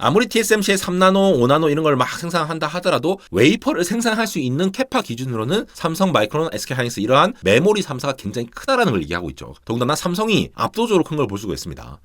아무리 TSMC의 3나노, 5나노 이런 걸 막 생산한다 하더라도 웨이퍼를 생산할 수 있는 캐파 기준으로는 삼성, 마이크론, SK하이닉스 이러한 메모리 3사가 굉장히 크다라는 걸 얘기하고 있죠. 더군다나 삼성이 압도적으로 큰 걸 볼 수가 있습니다.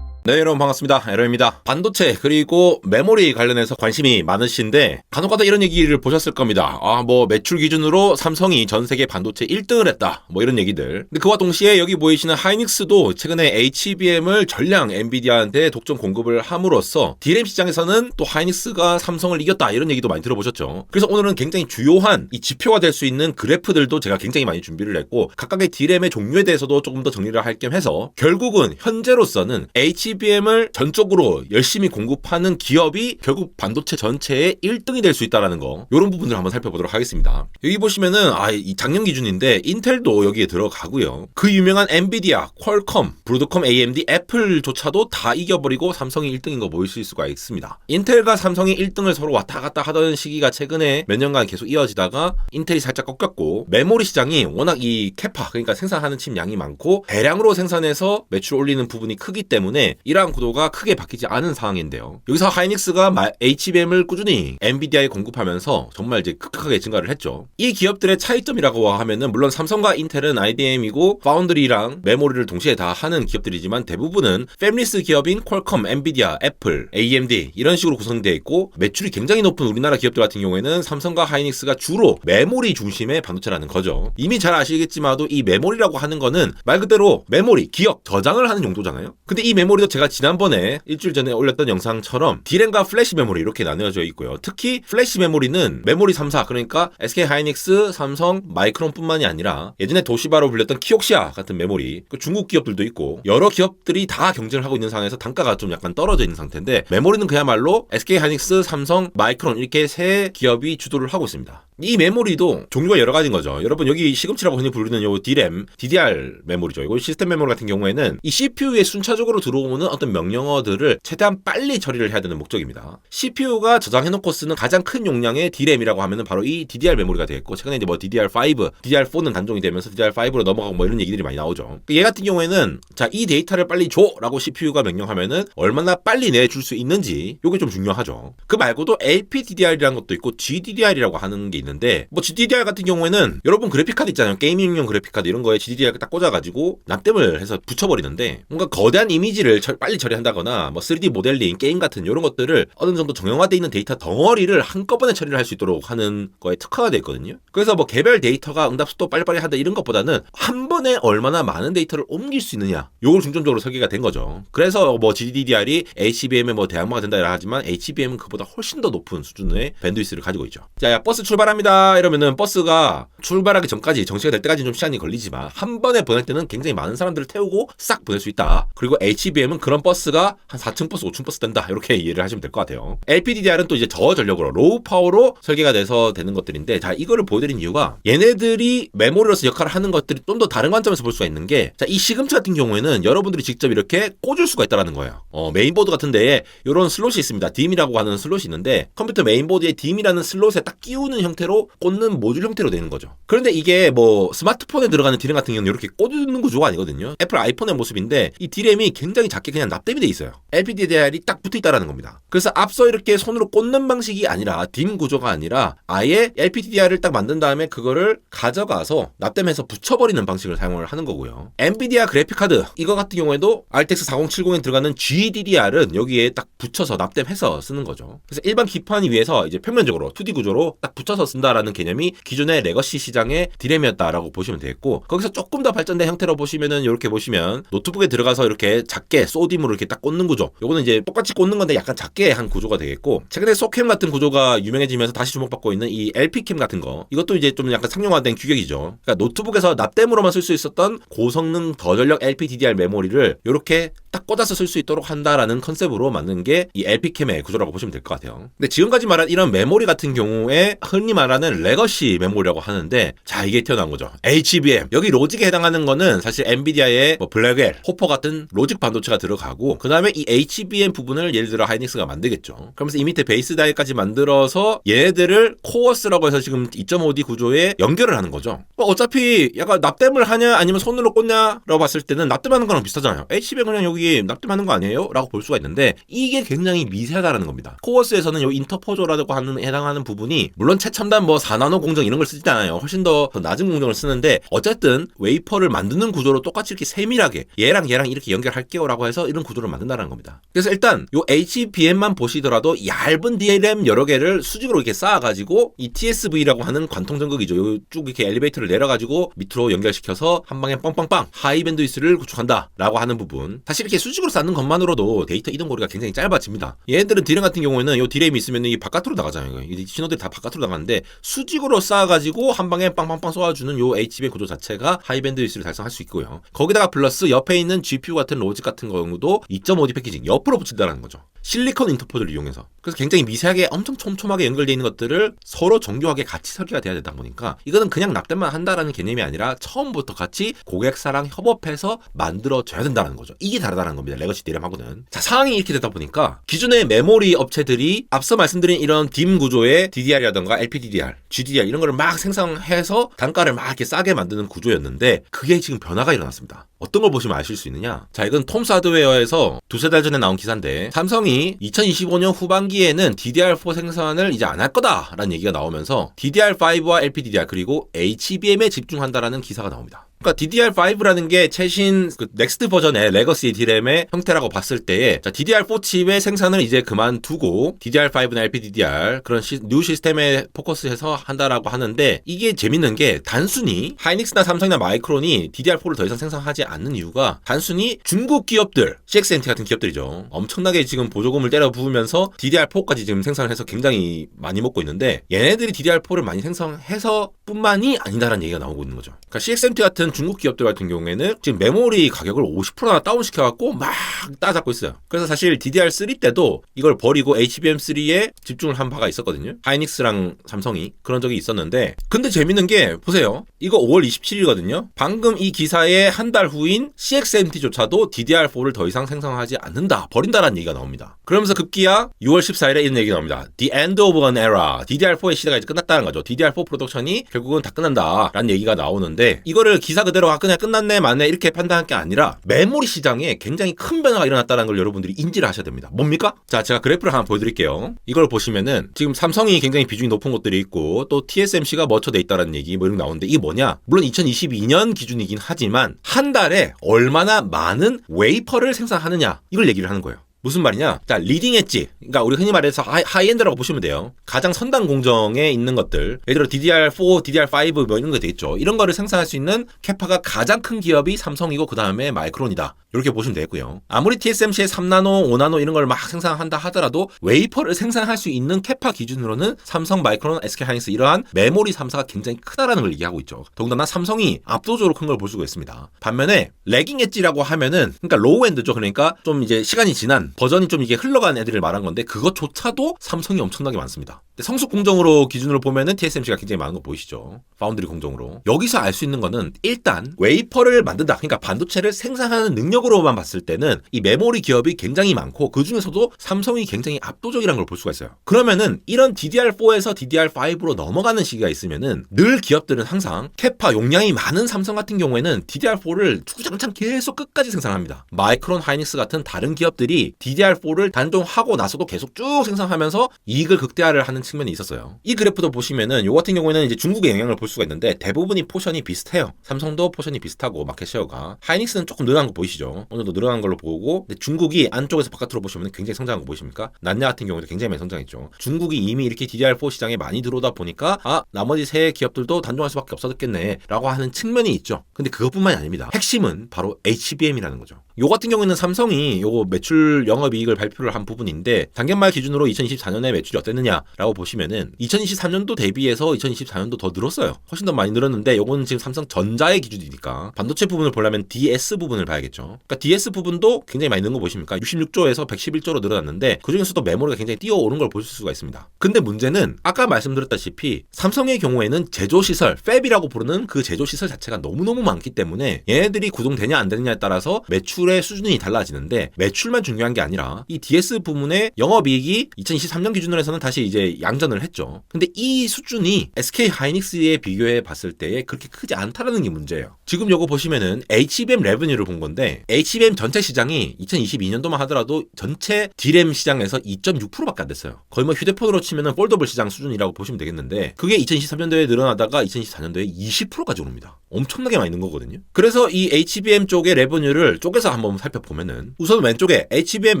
네, 여러분 반갑습니다. 에러입니다. 반도체 그리고 메모리 관련해서 관심이 많으신데 간혹가다 이런 얘기를 보셨을 겁니다. 매출 기준으로 삼성이 전 세계 반도체 1등을 했다. 이런 얘기들. 근데 그와 동시에 여기 보이시는 하이닉스도 최근에 HBM을 전량 엔비디아한테 독점 공급을 함으로써 DRAM 시장에서는 또 하이닉스가 삼성을 이겼다. 이런 얘기도 많이 들어보셨죠. 그래서 오늘은 굉장히 주요한 이 지표가 될 수 있는 그래프들도 제가 굉장히 많이 준비를 했고 각각의 DRAM의 종류에 대해서도 조금 더 정리를 할 겸 해서 결국은 현재로서는 HBM을 전적으로 열심히 공급하는 기업이 결국 반도체 전체의 1등이 될 수 있다는 거, 이런 부분들을 한번 살펴보도록 하겠습니다. 여기 보시면은 이 작년 기준인데 인텔도 여기에 들어가고요. 그 유명한 엔비디아, 퀄컴, 브로드컴, AMD, 애플조차도 다 이겨버리고 삼성이 1등인 거 보실 수가 있습니다. 인텔과 삼성이 1등을 서로 왔다 갔다 하던 시기가 최근에 몇 년간 계속 이어지다가 인텔이 살짝 꺾였고, 메모리 시장이 워낙 이 캐파, 그러니까 생산하는 칩 양이 많고 대량으로 생산해서 매출 올리는 부분이 크기 때문에 이러한 구도가 크게 바뀌지 않은 상황인데요. 여기서 하이닉스가 HBM을 꾸준히 엔비디아에 공급하면서 정말 이제 급격하게 증가를 했죠. 이 기업들의 차이점이라고 하면은 물론 삼성과 인텔은 IDM이고 파운드리랑 메모리를 동시에 다 하는 기업들이지만 대부분은 패밀리스 기업인 퀄컴, 엔비디아, 애플, AMD 이런 식으로 구성되어 있고, 매출이 굉장히 높은 우리나라 기업들 같은 경우에는 삼성과 하이닉스가 주로 메모리 중심의 반도체라는 거죠. 이미 잘 아시겠지만도 이 메모리라고 하는 거는 말 그대로 메모리, 기억, 저장을 하는 용도잖아요. 근데 이 메모리도 제가 지난번에 일주일 전에 올렸던 영상처럼 D램과 플래시 메모리 이렇게 나뉘어져 있고요. 특히 플래시 메모리는 메모리 3사, 그러니까 SK하이닉스, 삼성, 마이크론뿐만이 아니라 예전에 도시바로 불렸던 키옥시아 같은 메모리, 중국 기업들도 있고 여러 기업들이 다 경쟁을 하고 있는 상황에서 단가가 좀 약간 떨어져 있는 상태인데, 메모리는 그야말로 SK하이닉스, 삼성, 마이크론 이렇게 세 기업이 주도를 하고 있습니다. 이 메모리도 종류가 여러 가지인 거죠. 여러분 여기 시금치라고 흔히 부르는 요 D램, DDR 메모리죠. 이거 시스템 메모리 같은 경우에는 이 CPU에 순차적으로 들어오는 어떤 명령어들을 최대한 빨리 처리를 해야 되는 목적입니다. CPU가 저장해놓고 쓰는 가장 큰 용량의 D램이라고 하면은 바로 이 DDR 메모리가 되겠고, 최근에 이제 DDR5, DDR4는 단종이 되면서 DDR5로 넘어가고 이런 얘기들이 많이 나오죠. 얘 같은 경우에는 이 데이터를 빨리 줘라고 CPU가 명령하면은 얼마나 빨리 내줄 수 있는지 요게 좀 중요하죠. 그 말고도 LPDDR이라는 것도 있고 GDDR이라고 하는 게 있는데, GDDR 같은 경우에는 여러분 그래픽카드 있잖아요. 게이밍용 그래픽카드 이런 거에 GDDR 딱 꽂아가지고 납땜을 해서 붙여버리는데, 뭔가 거대한 이미지를 빨리 처리한다거나 3D 모델링, 게임 같은 이런 것들을 어느 정도 정형화되어 있는 데이터 덩어리를 한꺼번에 처리를 할 수 있도록 하는 거에 특화가 되어 있거든요. 그래서 개별 데이터가 응답속도 빨리빨리 한다 이런 것보다는 한 번에 얼마나 많은 데이터를 옮길 수 있느냐, 요걸 중점적으로 설계가 된 거죠. 그래서 GDDR이 HBM에 대항마가 된다 하지만 HBM은 그보다 훨씬 더 높은 수준의 밴드위스를 가지고 있죠. 자, 버스 출발합니다 이러면은 버스가 출발하기 전까지, 정시가 될 때까지 좀 시간이 걸리지만 한 번에 보낼 때는 굉장히 많은 사람들을 태우고 싹 보낼 수 있다. 그리고 HBM은 그런 버스가 한 4층 버스, 5층 버스 된다, 이렇게 이해를 하시면 될 것 같아요. LPDDR은 또 이제 저전력으로 로우 파워로 설계가 돼서 되는 것들인데, 자, 이거를 보여드린 이유가 얘네들이 메모리로서 역할을 하는 것들이 좀 더 다른 관점에서 볼 수가 있는 게, 자, 이 시금치 같은 경우에는 여러분들이 직접 이렇게 꽂을 수가 있다는 거예요. 메인보드 같은 데에 이런 슬롯이 있습니다. DIMM이라고 하는 슬롯이 있는데, 컴퓨터 메인보드에 DIMM이라는 슬롯에 딱 끼우는 형태로 꽂는 모듈 형태로 되는 거죠. 그런데 이게 스마트폰에 들어가는 D램 같은 경우는 이렇게 꽂는 구조가 아니거든요. 애플 아이폰의 모습인데 이 D램이 굉장히 작게 그냥 납땜이 돼 있어요. LPDDR이 딱 붙어 있다라는 겁니다. 그래서 앞서 이렇게 손으로 꽂는 방식이 아니라 DIMM 구조가 아니라 아예 LPDDR을 딱 만든 다음에 그거를 가져가서 납땜해서 붙여버리는 방식을 사용을 하는 거고요. 엔비디아 그래픽카드 이거 같은 경우에도 RTX 4070에 들어가는 GDDR은 여기에 딱 붙여서 납땜해서 쓰는 거죠. 그래서 일반 기판이 위해서 이제 평면적으로 2D 구조로 딱 붙여서 쓴다라는 개념이 기존의 레거시 시장의 D램이었다라고 보시면 되겠고, 거기서 조금 더 발전된 형태로 보시면은 이렇게 보시면 노트북에 들어가서 이렇게 작게 소딤으로 이렇게 딱 꽂는 구조, 요거는 이제 똑같이 꽂는 건데 약간 작게 한 구조가 되겠고, 최근에 소캠 같은 구조가 유명해지면서 다시 주목받고 있는 이 LP캠 같은 거, 이것도 이제 좀 약간 상용화된 규격이죠. 그러니까 노트북에서 납땜으로만 쓸 수 있었던 고성능 저전력 LPDDR 메모리를 이렇게 딱 꽂아서 쓸 수 있도록 한다라는 컨셉으로 만든 게 이 LP캠의 구조라고 보시면 될 것 같아요. 근데 지금까지 말한 이런 메모리 같은 경우에 흔히 말하는 레거시 메모리라고 하는데, 자, 이게 튀어나온 거죠. HBM. 여기 로직에 해당하는 거는 사실 엔비디아의 블랙웰, 호퍼 같은 로직 반도체가 들어가고, 그 다음에 이 HBM 부분을 예를 들어 하이닉스가 만들겠죠. 그러면서 이 밑에 베이스 다이까지 만들어서 얘네들을 코어스라고 해서 지금 2.5D 구조에 연결을 하는 거죠. 어차피 약간 납땜을 하냐 아니면 손으로 꽂냐라고 봤을 때는 납땜하는 거랑 비슷하잖아요. HBM 그냥 여기 가격이 납득하는 거 아니에요? 라고 볼 수가 있는데 이게 굉장히 미세하다는 겁니다. 코어스에서는 요 인터포저라고 하는 해당하는 부분이 물론 최첨단 뭐 4나노 공정 이런 걸 쓰지 않아요. 훨씬 더 낮은 공정을 쓰는데 어쨌든 웨이퍼를 만드는 구조로 똑같이 이렇게 세밀하게 얘랑 이렇게 연결할게요 라고 해서 이런 구조를 만든다는 겁니다. 그래서 일단 요 HBM만 보시더라도 얇은 DRAM 여러 개를 수직으로 이렇게 쌓아가지고 이 TSV라고 하는 관통 전극이죠. 요 쭉 이렇게 엘리베이터를 내려가지고 밑으로 연결시켜서 한 방에 빵빵빵 하이 밴드위스를 구축한다 라고 하는 부분. 사실 이렇게 수직으로 쌓는 것만으로도 데이터 이동 거리가 굉장히 짧아집니다. 얘네들은 디램 같은 경우에는 요 디램이 있으면 이 바깥으로 나가잖아요. 이 신호들이 다 바깥으로 나가는데 수직으로 쌓아가지고 한 방에 빵빵빵 쏘아주는 요 HBM 구조 자체가 하이 밴드위스를 달성할 수 있고요. 거기다가 플러스 옆에 있는 GPU 같은 로직 같은 경우도 2.5D 패키징 옆으로 붙인다는 거죠. 실리콘 인터포즈를 이용해서. 그래서 굉장히 미세하게 엄청 촘촘하게 연결되어 있는 것들을 서로 정교하게 같이 설계가 돼야 되다 보니까 이거는 그냥 납땜만 한다라는 개념이 아니라 처음부터 같이 고객사랑 협업해서 만들어줘야 된다는 거죠. 이게 다르다는 겁니다. 레거시 디램하고는. 자, 상황이 이렇게 되다 보니까 기존의 메모리 업체들이 앞서 말씀드린 이런 DIMM 구조의 DDR이라던가 LPDDR, GDDR 이런 거를 막 생성해서 단가를 막 이렇게 싸게 만드는 구조였는데 그게 지금 변화가 일어났습니다. 어떤 걸 보시면 아실 수 있느냐? 자, 이건 톰스 하드웨어에서 두세 달 전에 나온 기사인데 삼성이 2025년 후반기에는 DDR4 생산을 이제 안 할 거다라는 얘기가 나오면서 DDR5와 LPDDR 그리고 HBM에 집중한다라는 기사가 나옵니다. 그러니까 DDR5라는 게 최신 그 넥스트 버전의 레거시 디램의 형태라고 봤을 때에 자, DDR4 칩의 생산을 이제 그만두고 DDR5나 LPDDR 그런 뉴 시스템에 포커스해서 한다라고 하는데 이게 재밌는 게 단순히 하이닉스나 삼성이나 마이크론이 DDR4를 더 이상 생산하지 않는 이유가 단순히 중국 기업들, CXMT 같은 기업들이죠. 엄청나게 지금 보조금을 때려 부으면서 DDR4까지 지금 생산을 해서 굉장히 많이 먹고 있는데 얘네들이 DDR4를 많이 생성해서 뿐만이 아니다라는 얘기가 나오고 있는 거죠. 그러니까 CXMT 같은 중국 기업들 같은 경우에는 지금 메모리 가격을 50%나 다운시켜갖고 막 따잡고 있어요. 그래서 사실 DDR3 때도 이걸 버리고 HBM3에 집중을 한 바가 있었거든요. 하이닉스랑 삼성이 그런 적이 있었는데 근데 재밌는 게 보세요. 이거 5월 27일이거든요. 방금 이 기사의 한 달 후인 CXMT조차도 DDR4를 더 이상 생성하지 않는다. 버린다라는 얘기가 나옵니다. 그러면서 급기야 6월 14일에 이런 얘기가 나옵니다. The end of an era. DDR4의 시대가 이제 끝났다는 거죠. DDR4 프로덕션이 결국은 다 끝난다라는 얘기가 나오는데 이거를 기사 그대로 그냥 끝났네 맞네 이렇게 판단할 게 아니라 메모리 시장에 굉장히 큰 변화가 일어났다는 걸 여러분들이 인지를 하셔야 됩니다. 뭡니까? 자, 제가 그래프를 하나 보여드릴게요. 이걸 보시면은 지금 삼성이 굉장히 비중이 높은 것들이 있고 또 TSMC가 머처돼 있다는 얘기 뭐 이런 게 나오는데 이게 뭐냐? 물론 2022년 기준이긴 하지만 한 달에 얼마나 많은 웨이퍼를 생산하느냐 이걸 얘기를 하는 거예요. 무슨 말이냐? 자, 리딩 엣지. 그러니까 우리 흔히 말해서 하이엔드라고 보시면 돼요. 가장 선단 공정에 있는 것들. 예를 들어 DDR4, DDR5 뭐 이런 거 되겠죠. 이런 거를 생산할 수 있는 캐파가 가장 큰 기업이 삼성이고 그다음에 마이크론이다. 이렇게 보시면 되겠고요. 아무리 TSMC의 3나노, 5나노 이런 걸 막 생산한다 하더라도 웨이퍼를 생산할 수 있는 캐파 기준으로는 삼성, 마이크론, SK하이닉스 이러한 메모리 3사가 굉장히 크다라는 걸 얘기하고 있죠. 더군다나 삼성이 압도적으로 큰 걸 볼 수가 있습니다. 반면에 레깅 엣지라고 하면은 그러니까 로우 엔드죠. 그러니까 좀 이제 시간이 지난 버전이 좀 이게 흘러간 애들을 말한 건데 그것조차도 삼성이 엄청나게 많습니다. 성숙 공정으로 기준으로 보면은 TSMC가 굉장히 많은 거 보이시죠? 파운드리 공정으로. 여기서 알 수 있는 거는 일단 웨이퍼를 만든다. 그러니까 반도체를 생산하는 능력으로만 봤을 때는 이 메모리 기업이 굉장히 많고 그 중에서도 삼성이 굉장히 압도적이라는 걸 볼 수가 있어요. 그러면은 이런 DDR4에서 DDR5로 넘어가는 시기가 있으면은 늘 기업들은 항상 캐파 용량이 많은 삼성 같은 경우에는 DDR4를 주구장창 계속 끝까지 생산합니다. 마이크론, 하이닉스 같은 다른 기업들이 DDR4를 단종하고 나서도 계속 쭉 생산하면서 이익을 극대화를 하는 측면이 있었어요. 이 그래프도 보시면은 요 같은 경우에는 이제 중국의 영향을 볼 수가 있는데 대부분이 포션이 비슷해요. 삼성도 포션이 비슷하고 마켓 셰어가. 하이닉스는 조금 늘어난 거 보이시죠? 어느 정도 늘어난 걸로 보고 근데 중국이 안쪽에서 바깥으로 보시면 굉장히 성장한 거 보이십니까? 난야 같은 경우도 굉장히 많이 성장했죠. 중국이 이미 이렇게 DDR4 시장에 많이 들어오다 보니까 나머지 세 기업들도 단종할 수밖에 없었겠네 라고 하는 측면이 있죠. 근데 그것뿐만이 아닙니다. 핵심은 바로 HBM이라는 거죠. 요 같은 경우에는 삼성이 요거 매출 영업이익을 발표를 한 부분인데 작년 말 기준으로 2024년에 매출이 어땠느냐라고 보시면은 2023년도 대비해서 2024년도 더 늘었어요. 훨씬 더 많이 늘었는데 요거는 지금 삼성전자의 기준이니까 반도체 부분을 보려면 DS 부분을 봐야겠죠. 그러니까 DS 부분도 굉장히 많이 는 거 보십니까? 66조에서 111조로 늘어났는데 그중에서도 메모리가 굉장히 뛰어오른 걸 보실 수가 있습니다. 근데 문제는 아까 말씀드렸다시피 삼성의 경우에는 제조시설, 팹이라고 부르는 그 제조시설 자체가 너무너무 많기 때문에 얘네들이 구동되냐 안 되느냐에 따라서 매출 매출의 수준이 달라지는데 매출만 중요한 게 아니라 이 DS 부문의 영업이익이 2023년 기준으로 해서는 다시 이제 양전을 했죠. 근데 이 수준이 SK 하이닉스에 비교해 봤을 때에 그렇게 크지 않다라는 게 문제예요. 지금 요거 보시면은 HBM 레버뉴를 본 건데 HBM 전체 시장이 2022년도만 하더라도 전체 D램 시장에서 2.6%밖에 안 됐어요. 거의 뭐 휴대폰으로 치면은 폴더블 시장 수준이라고 보시면 되겠는데 그게 2023년도에 늘어나다가 2024년도에 20%까지 오릅니다. 엄청나게 많이 는 거거든요. 그래서 이 HBM 쪽의 레버뉴를 쪼개서 한번 살펴보면은 우선 왼쪽에 HBM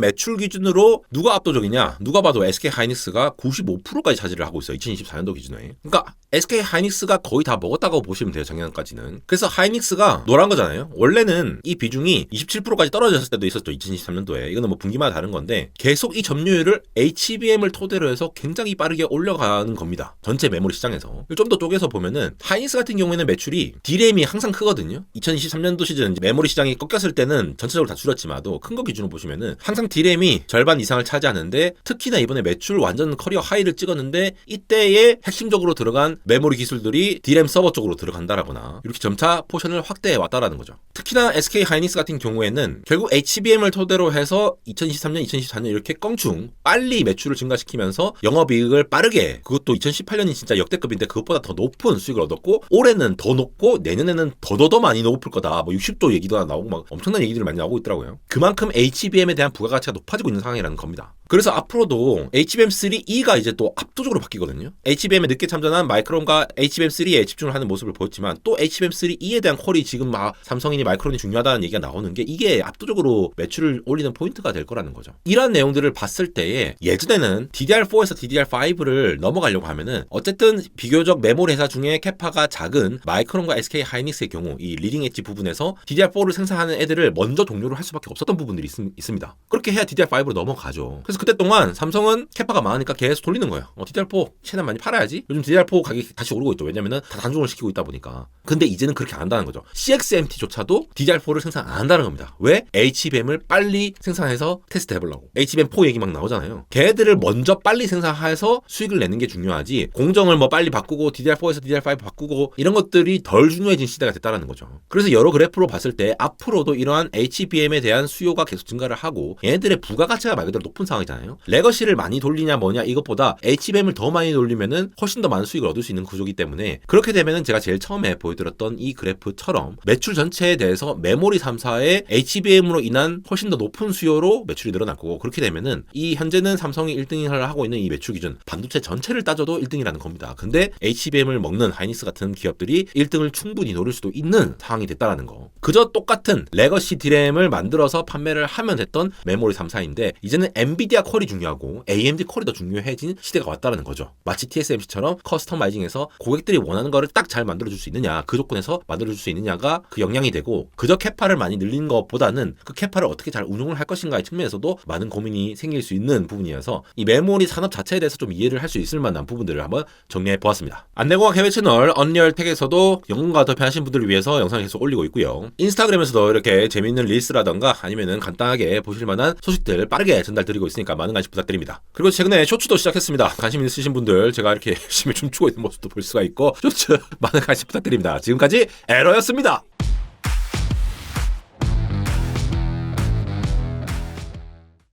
매출 기준으로 누가 압도적이냐? 누가 봐도 SK 하이닉스가 95%까지 차지를 하고 있어요. 2024년도 기준에. 그러니까 SK 하이닉스가 거의 다 먹었다고 보시면 돼요. 작년까지는. 그래서 하이닉스가 노란 거잖아요. 원래는 이 비중이 27%까지 떨어졌을 때도 있었죠. 2023년도에. 이거는 뭐 분기마다 다른 건데 계속 이 점유율을 HBM을 토대로 해서 굉장히 빠르게 올려가는 겁니다. 전체 메모리 시장에서. 좀 더 쪼개서 보면은 하이닉스 같은 경우에는 매출이 D램이 항상 크거든요. 2023년도 시즌 메모리 시장이 꺾였을 때는 전체적으로 다 줄었지만도 큰 거 기준으로 보시면은 항상 D램이 절반 이상을 차지하는데 특히나 이번에 매출 완전 커리어 하이를 찍었는데 이때에 핵심적으로 들어간 메모리 기술들이 D램 서버 쪽으로 들어간다라거나 이렇게 점차 포션을 확대해 왔다라는 거죠. 특히나 SK 하이닉스 같은 경우에는 결국 HBM을 토대로 해서 2023년, 2024년 이렇게 껑충 빨리 매출을 증가시키면서 영업이익을 빠르게 그것도 2018년이 진짜 역대급인데 그것보다 더 높은 수익을 얻었고 올해는 더 높고 내년에는 더더더 많이 높을 거다. 뭐 60도 얘기도 나오고 막 엄청난 얘기들이 많이 나오고 있더라고요. 그만큼 HBM에 대한 부가가치가 높아지고 있는 상황이라는 겁니다. 그래서 앞으로도 HBM3E가 이제 또 압도적으로 바뀌거든요. HBM에 늦게 참전한 마이크론과 HBM3E에 집중을 하는 모습을 보였지만 또 HBM3E에 대한 퀄이 지금 막 삼성이니 마이크론이 중요하다는 얘기가 나오는 게 이게 압도적으로 매출을 올리는 포인트가 될 거라는 거죠. 이러한 내용들을 봤을 때에 예전에는 DDR4에서 DDR5를 넘어가려고 하면은 어쨌든 비교적 메모리 회사 중에 캐파가 작은 마이크론과 SK 하이닉스의 경우 이 리딩 엣지 부분에서 DDR4를 생산하는 애들을 먼저 동료를 할 수밖에 없었던 부분들이 있습니다. 그렇게 해야 DDR5로 넘어가죠. 그래서 그때 동안 삼성은 캐파가 많으니까 계속 돌리는 거예요. DDR4 최대한 많이 팔아야지. 요즘 DDR4 가격이 다시 오르고 있죠. 왜냐면은 다 단종을 시키고 있다 보니까. 근데 이제는 그렇게 안 한다는 거죠. CXMT조차도 DDR4를 생산 안 한다는 겁니다. 왜? HBM을 빨리 생산해서 테스트 해보려고. HBM4 얘기 막 나오잖아요. 걔들을 먼저 빨리 생산해서 수익을 내는 게 중요하지 공정을 뭐 빨리 바꾸고 DDR4에서 DDR5 바꾸고 이런 것들이 덜 중요해진 시대가 됐다라는 거죠. 그래서 여러 그래프로 봤을 때 앞으로도 이러한 HBM에 대한 수요가 계속 증가를 하고 얘네들의 부가가치가 말 그대로 높은 상황이잖아요. 레거시를 많이 돌리냐 뭐냐 이것보다 HBM을 더 많이 돌리면은 훨씬 더 많은 수익을 얻을 수 있는 구조이기 때문에 그렇게 되면은 제가 제일 처음에 보여드렸던 이 그래프처럼 매출 전체에 대해서 메모리 3사의 HBM으로 인한 훨씬 더 높은 수요로 매출이 늘어날 거고 그렇게 되면은 이 현재는 삼성이 1등을 하고 있는 이 매출 기준 반도체 전체를 따져도 1등이라는 겁니다. 근데 HBM을 먹는 하이닉스 같은 기업들이 1등을 충분히 노릴 수도 있는 상황이 됐다라는 거. 그저 똑같은 레거시 D램을 만들어서 판매를 하면 됐던 메모리 3사인데 이제는 엔비디아 퀄이 중요하고 AMD 퀄이 더 중요해진 시대가 왔다라는 거죠. 마치 TSMC처럼 커스터마이징해서 고객들이 원하는 거를 딱 잘 만들어줄 수 있느냐 그 조건에서 만들어줄 수 있느냐가 그 역량이 되고 그저 캐파를 많이 늘리는 것보다는 그 캐파를 어떻게 잘 운용을 할 것인가의 측면에서도 많은 고민이 생길 수 있는 부분이어서 이 메모리 산업 자체에 대해서 좀 이해를 할 수 있을 만한 부분들을 한번 정리해 보았습니다. 안내공학 해외 채널 언리얼텍에서도 연구가 더 편하신 분들을 위해서 영상을 계속 올리고 있고요. 인스타그램에서도 이렇게 재미있는 릴스라던가 아니면은 간단하게 보실 만한 소식들 빠르게 전달드리고 있으니까 많은 관심 부탁드립니다. 그리고 최근에 쇼츠도 시작했습니다. 관심 있으신 분들 제가 이렇게 열심히 춤추고 있는 모습도 볼 수가 있고 쇼츠 많은 관심 부탁드립니다. 지금까지 에러였습니다.